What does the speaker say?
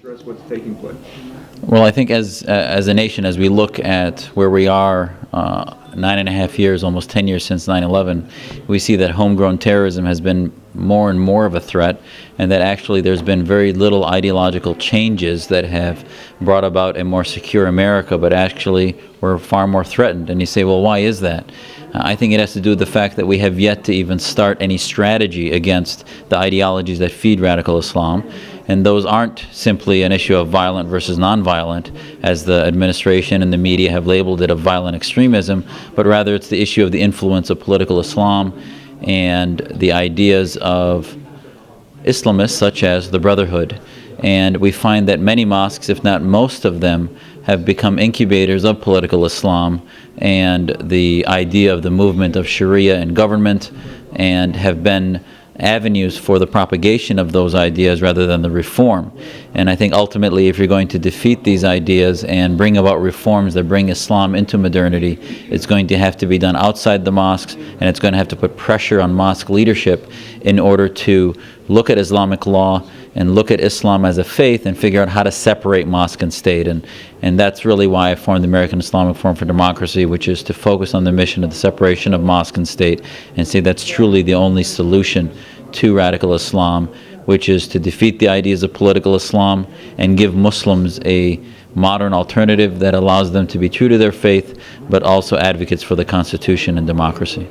address what's taking place? Well, I think as a nation, as we look at where we are 9.5 years, almost 10 years since 9/11, we see that homegrown terrorism has been more and more of a threat, and that actually there's been very little ideological changes that have brought about a more secure America, but actually we're far more threatened. And you say, well, why is that? I think it has to do with the fact that we have yet to even start any strategy against the ideologies that feed radical Islam. And those aren't simply an issue of violent versus nonviolent, as the administration and the media have labeled it, of violent extremism, but rather it's the issue of the influence of political Islam and the ideas of Islamists such as the Brotherhood. And we find that many mosques, if not most of them, have become incubators of political Islam and the idea of the movement of Sharia in government, and have been avenues for the propagation of those ideas rather than the reform. And I think ultimately, if you're going to defeat these ideas and bring about reforms that bring Islam into modernity, it's going to have to be done outside the mosques, and it's going to have to put pressure on mosque leadership in order to look at Islamic law and look at Islam as a faith and figure out how to separate mosque and state. And that's really why I formed the American Islamic Forum for Democracy, which is to focus on the mission of the separation of mosque and state, and say that's truly the only solution to radical Islam, which is to defeat the ideas of political Islam and give Muslims a modern alternative that allows them to be true to their faith, but also advocates for the Constitution and democracy.